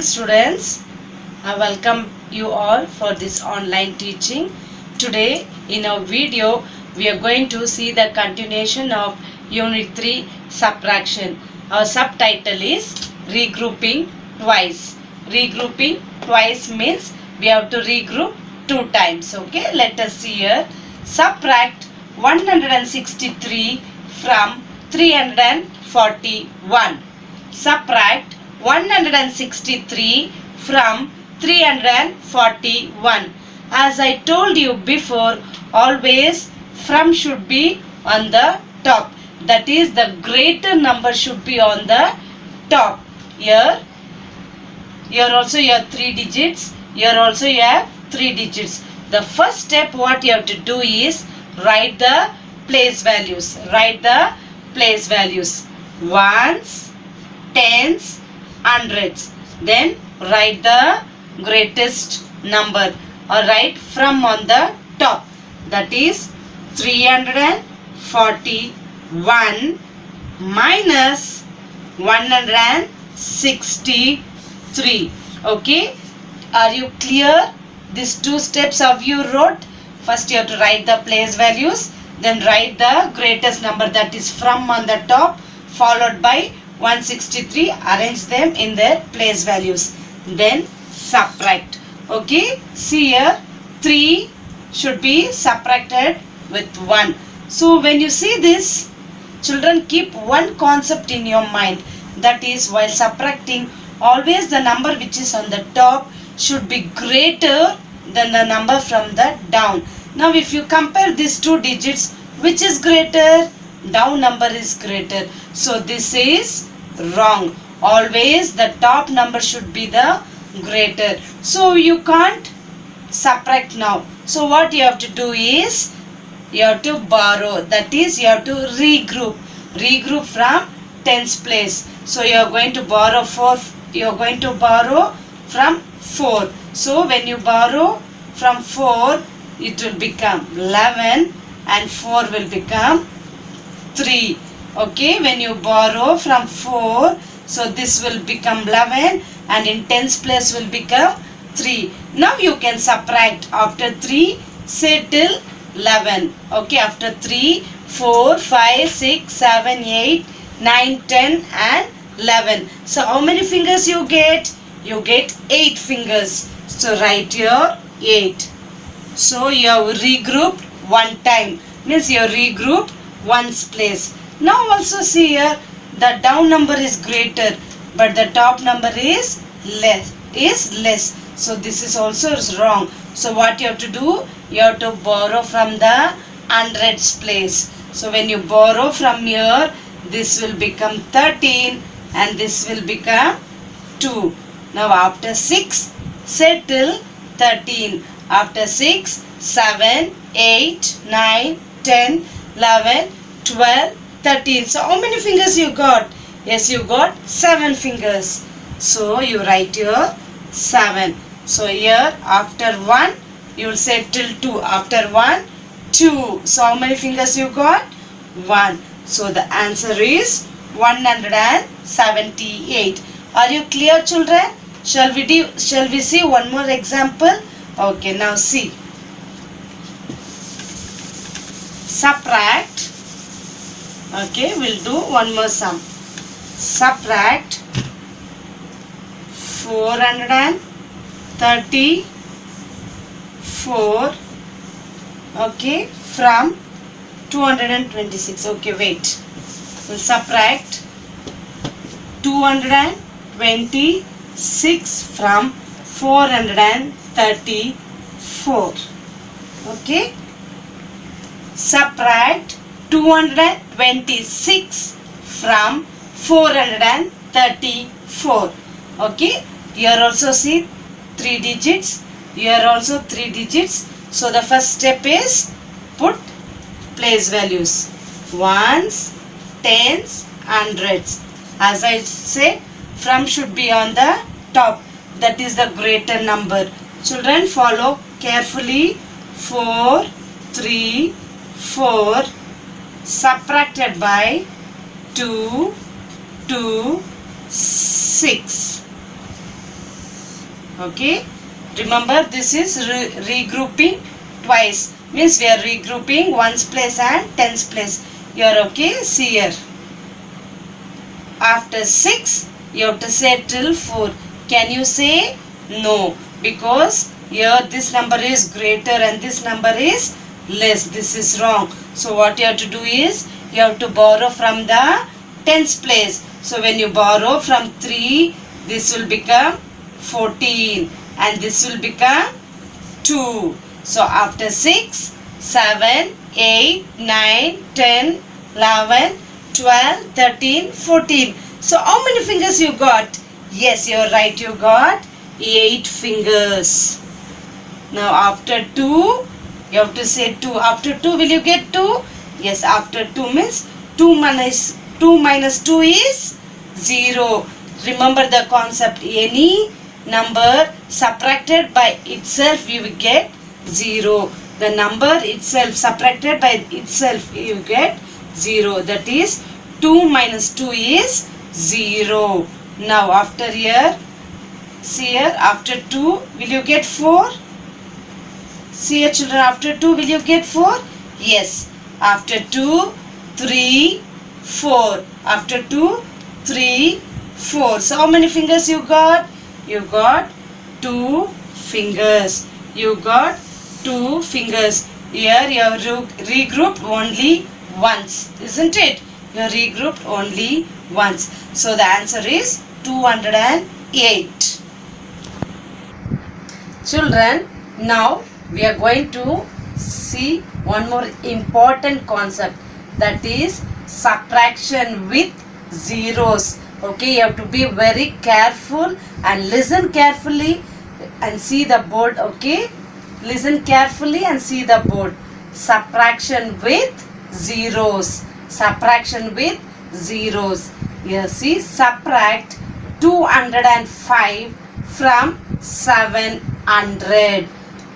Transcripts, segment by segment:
students, I welcome you all for this online teaching. Today in our video we are going to see the continuation of Unit 3 Subtraction. Our subtitle is Regrouping Twice. Regrouping twice means we have to regroup two times. Okay, let us see here. Subtract 163 from 341. Subtract 163 from 341. As I told you before, always from should be on the top. That is, the greater number should be on the top. Here also you have 3 digits. Here also you have 3 digits. The first step what you have to do is write the place values. Write the place values. Ones, tens, hundreds. Then write the greatest number or write from on the top. That is 341 minus 163. Okay, are you clear? These two steps of you wrote. First you have to write the place values, then write the greatest number, that is from on the top, followed by 163. Arrange them in their place values, then subtract. Okay, see here 3 should be subtracted with 1. So when you see this, children, keep one concept in your mind, that is, while subtracting, always the number which is on the top should be greater than the number from the down. Now if you compare these two digits, which is greater? Down number is greater. So this is wrong. Always the top number should be the greater. So you can't subtract now. So what you have to do is you have to borrow. That is, you have to regroup. Regroup from tens place. So you are going to borrow 4. You are going to borrow from 4. So when you borrow from 4, it will become 11 and 4 will become 3. Okay, when you borrow from 4, so this will become 11 and in tens place will become 3. Now you can subtract after 3, say till 11. Okay, after 3, 4, 5, 6, 7, 8, 9, 10 and 11. So how many fingers you get? You get 8 fingers. So write here 8. So you have regrouped one time. Means you have regrouped one's place. Now also see here, the down number is greater but the top number is less. So this is also wrong. So what you have to do? You have to borrow from the hundreds place. So when you borrow from here, this will become 13 and this will become 2. Now after 6, say till 13. After 6, 7, 8, 9, 10, 11, 12, 13. So how many fingers you got? Yes, you got 7 fingers. So you write here 7. So here after 1, you will say till 2. After 1, 2. So how many fingers you got? 1. So the answer is 178. Are you clear, children? Shall we see one more example? Okay, now see. Subtract. Okay, we'll do one more sum. Subtract 434, okay, from 226. Okay, wait. We'll subtract 226 from 434. Okay. Subtract 226 from 434. Okay. Here also see 3 digits. Here also 3 digits. So the first step is put place values. Ones, tens, hundreds. As I said, from should be on the top. That is the greater number. Children, follow carefully. 4, 3, 4 subtracted by 2, 2, 6. Okay, remember this is regrouping twice, means we are regrouping ones place and tens place. You are okay? See here. After 6, you have to say till 4. Can you say? No, because here this number is greater and this number is less. This is wrong. So what you have to do is, you have to borrow from the tens place. So when you borrow from 3, this will become 14 and this will become 2. So after 6, 7, 8, 9, 10, 11, 12, 13, 14. So how many fingers you got? Yes, you're right, you got 8 fingers. Now after 2, you have to say 2. After 2, will you get 2? Yes, after 2 means 2 minus 2 is 0. Remember the concept, any number subtracted by itself you will get 0. The number itself subtracted by itself you get 0. That is 2 minus 2 is 0. Now after here, see here, after 2 will you get 4? See here children, after 2 will you get 4? Yes. After 2, 3, 4. After 2, 3, 4. So how many fingers you got? You got 2 fingers. You got 2 fingers. Here you have regrouped only once, isn't it? You have regrouped only once. So the answer is 208. Children, now we are going to see one more important concept, that is subtraction with zeros. Okay, you have to be very careful and listen carefully and see the board. Okay, listen carefully and see the board. Subtraction with zeros. Subtraction with zeros. Here see, subtract 205 from 700.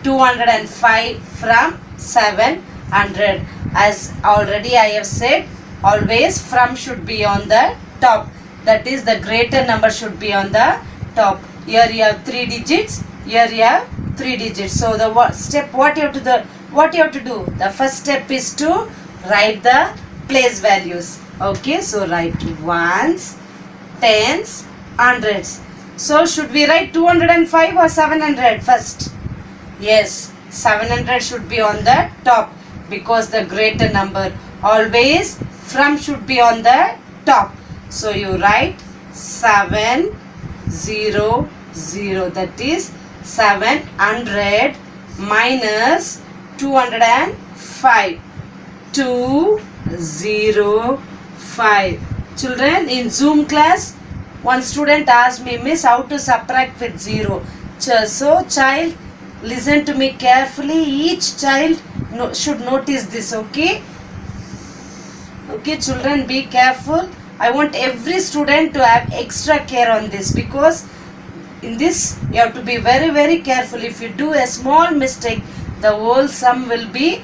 205 from 700. As already I have said, always from should be on the top. That is, the greater number should be on the top. Here you have 3 digits. Here you have 3 digits. So the step, what you have to do? The first step is to write the place values. Okay, so write ones, tens, hundreds. So should we write 205 or 700 first? Yes, 700 should be on the top because the greater number. Always from should be on the top. So you write 700, that is 700 minus 205. 205. Children, in Zoom class, one student asked me, Miss, how to subtract with 0. So child, listen to me carefully. Each child should notice this. Okay, children, be careful. I want every student to have extra care on this, because in this you have to be very, very careful. If you do a small mistake, the whole sum will be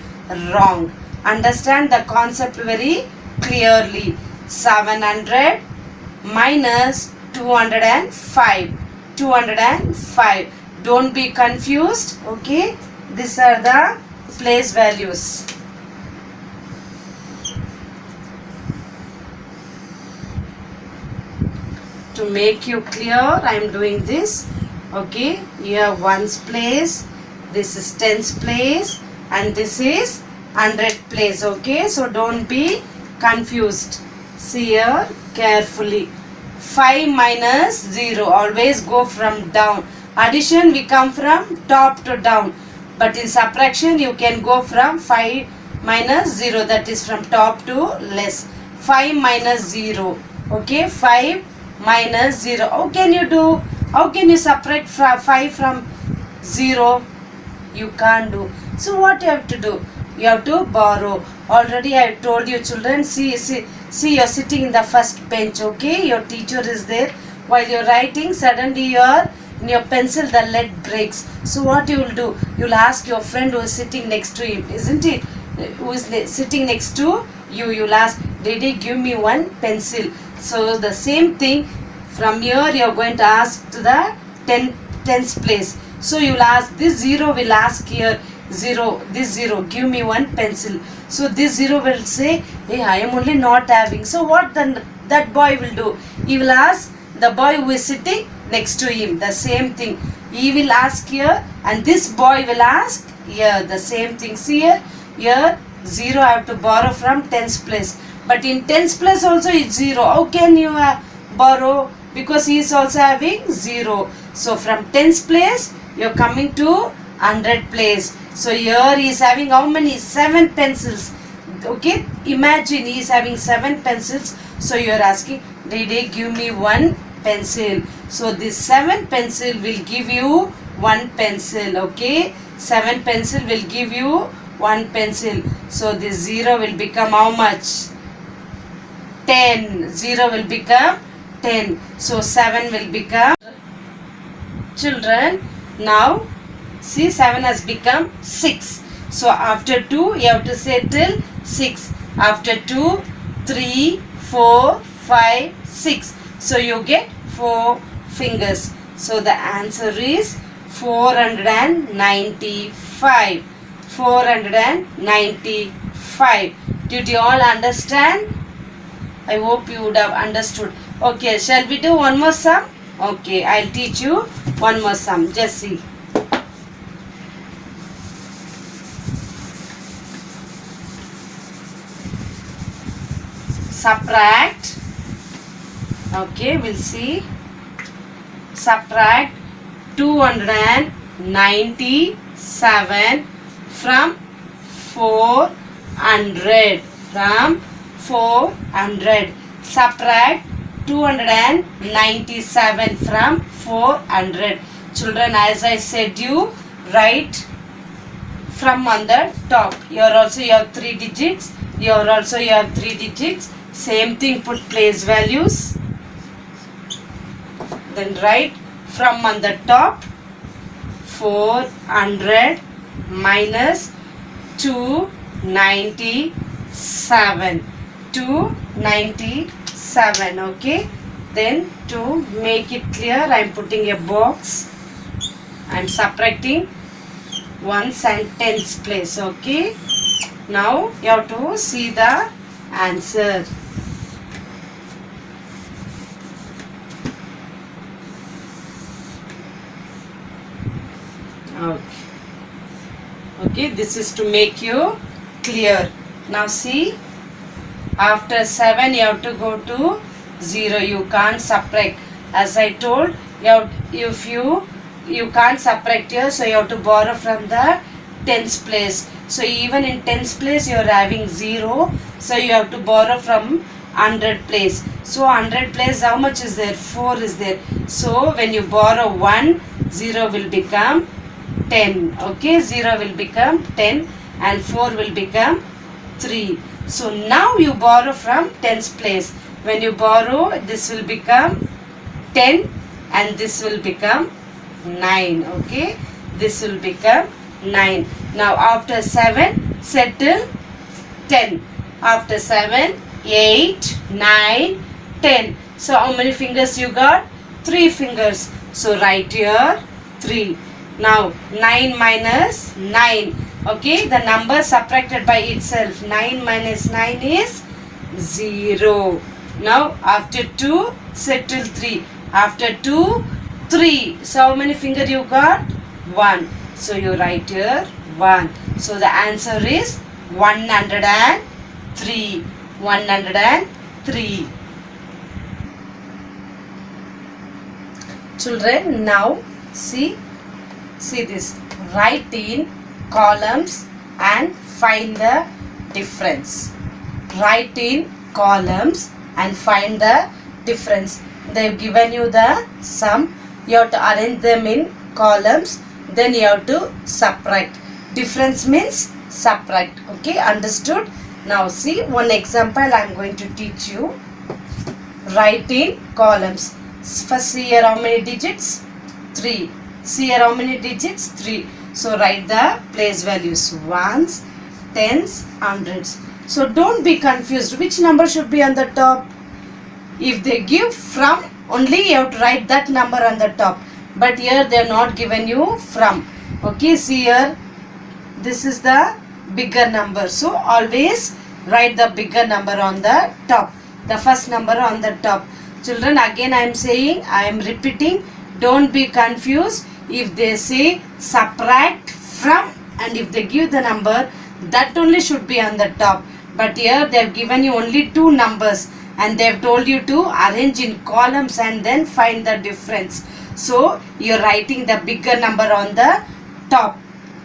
wrong. Understand the concept very clearly. 700 minus 205. 205. Don't be confused. Okay, these are the place values. To make you clear, I am doing this. Okay, you have ones place, this is tens place, and this is 100 place. Okay, so don't be confused. See here carefully. 5 minus 0, always go from down. Addition, we come from top to down, but in subtraction you can go from 5 minus 0, that is from top to less. 5 minus 0. Okay, 5 minus 0. How can you do? How can you subtract 5 from 0? You can't do. So what you have to do? You have to borrow. Already I told you, children, see you're sitting in the first bench. Okay, your teacher is there. While you're writing, suddenly in your pencil the lead breaks. So what you will do? You'll ask your friend who is sitting next to him, isn't it? Who is sitting next to you? You'll ask, Daddy, give me one pencil. So the same thing, from here you are going to ask to the 10 tens place. So you will ask, this 0 will ask here, 0, this 0, give me one pencil. So this 0 will say, hey, I am only not having. So what then that boy will do? He will ask the boy who is sitting next to him, the same thing. He will ask here, and this boy will ask here, the same thing. See here 0 I have to borrow from tens place. But in tens place also it's 0. How can you borrow? Because he is also having 0. So from tens place you are coming to 100 place. So here he is having how many? 7 pencils. Okay, imagine he is having 7 pencils. So you are asking, Dede, give me one pencil. So this 7 pencil will give you 1 pencil. Okay, 7 pencil will give you 1 pencil. So this 0 will become how much? 10. 0 will become 10. So 7 will become. Children, now see 7 has become 6. So after 2 you have to say till 6. After 2, 3, 4, 5, 6. So you get 4 fingers. So the answer is 495. 495. Did you all understand? I hope you would have understood. Okay, shall we do one more sum? Okay, I'll teach you one more sum. Just see. Subtract. Okay, we'll see. Subtract 297 from 400. From 400. Subtract 297 from 400. Children, as I said, you write from on the top. Here also you have 3 digits. Here also you have 3 digits. Same thing, put place values. Then write from on the top 400 minus 297. 297. Okay. Then to make it clear, I am putting a box. I am subtracting ones and tens place. Okay. Now you have to see the answer. Okay, this is to make you clear. Now see, after 7 you have to go to 0. You can't subtract. As I told, if you can't subtract here, so you have to borrow from the tens place. So even in tens place you are having 0. So you have to borrow from 100 place. So 100 place, how much is there? 4 is there. So when you borrow 1, 0 will become 10. Okay, 0 will become 10 and 4 will become 3. So now you borrow from tens place. When you borrow, this will become 10 and this will become 9. Okay, this will become 9. Now after 7, settle 10. After 7, 8, 9, 10. So how many fingers you got? 3 fingers. So write here 3. Now 9 minus 9. Okay, the number subtracted by itself. 9 minus 9 is 0. Now after 2, settle 3. After 2, 3. So how many fingers you got? 1. So you write here 1. So the answer is 103. 103. Children, now see this. Write in columns and find the difference. Write in columns and find the difference. They have given you the sum. You have to arrange them in columns. Then you have to subtract. Difference means subtract. Okay, understood? Now see one example I am going to teach you. Write in columns. First see here how many digits? 3. See here how many digits? 3. So write the place values. Ones, tens, hundreds. So don't be confused. Which number should be on the top? If they give from, only you have to write that number on the top. but here they are not given you from. Okay, see here, this is the bigger number, so always write the bigger number on the top, the first number on the top. Children, again I am saying, I am repeating, don't be confused. If they say subtract from and if they give the number, that only should be on the top. But here they have given you only two numbers and they have told you to arrange in columns and then find the difference. So you are writing the bigger number on the top.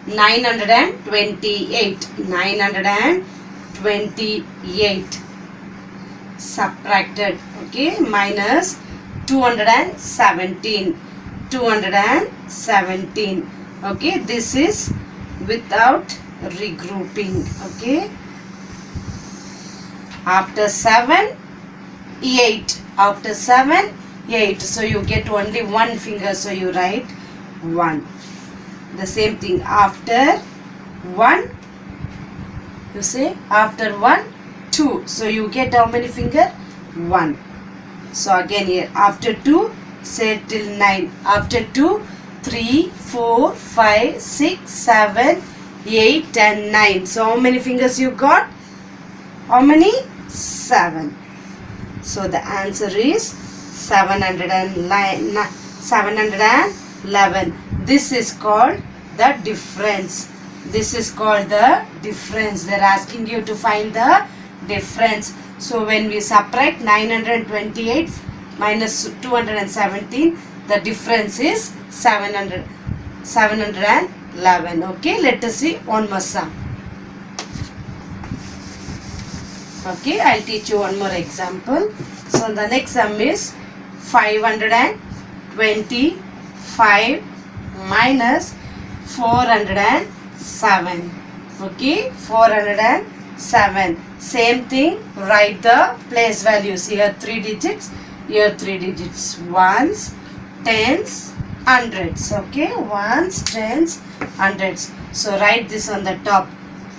928. 928 subtracted, okay, minus 217. 217. Okay, this is without regrouping. Okay, after 7, 8. After 7, 8. So you get only one finger, so you write 1. The same thing after 1, you say after 1, 2. So you get how many finger? 1. So again here after 2, say till 9. After 2, 3, 4, 5, 6, 7, 8 and 9. So how many fingers you got? How many? 7. So the answer is 711. This is called the difference. This is called the difference. They are asking you to find the difference. So when we subtract 928 minus 217, the difference is 711. Okay, let us see one more sum. Okay, I'll teach you one more example. So the next sum is 525 minus 407. Okay, 407. Same thing, write the place values. Here 3 digits, here 3 digits. Ones, tens, hundreds. Okay, ones, tens, hundreds. So write this on the top.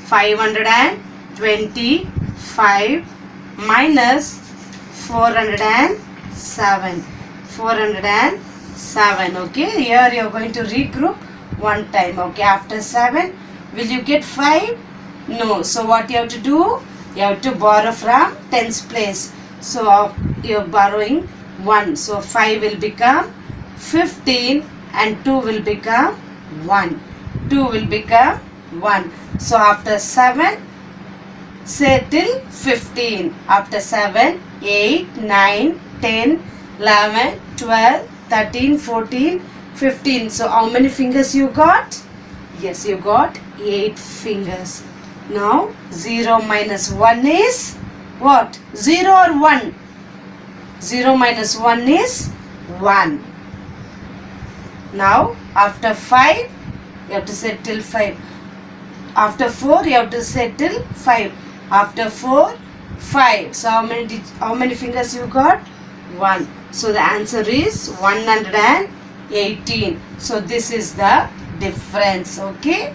525 minus 407. 407. Okay, here you are going to regroup one time. Okay, after 7, will you get 5? No. So what you have to do? You have to borrow from tens place. So you are borrowing 1. So 5 will become 15 and 2 will become 1. 2 will become 1. So after 7, say till 15. After 7, 8, 9, 10, 11, 12, 13, 14, 15. So how many fingers you got? Yes, you got 8 fingers. Now 0 minus 1 is what? 0 or 1? 0 minus 1 is 1. Now after 5, you have to say till 5. After 4, you have to say till 5. After 4, 5. So how many fingers you got? 1. So the answer is 118. So this is the difference. Okay.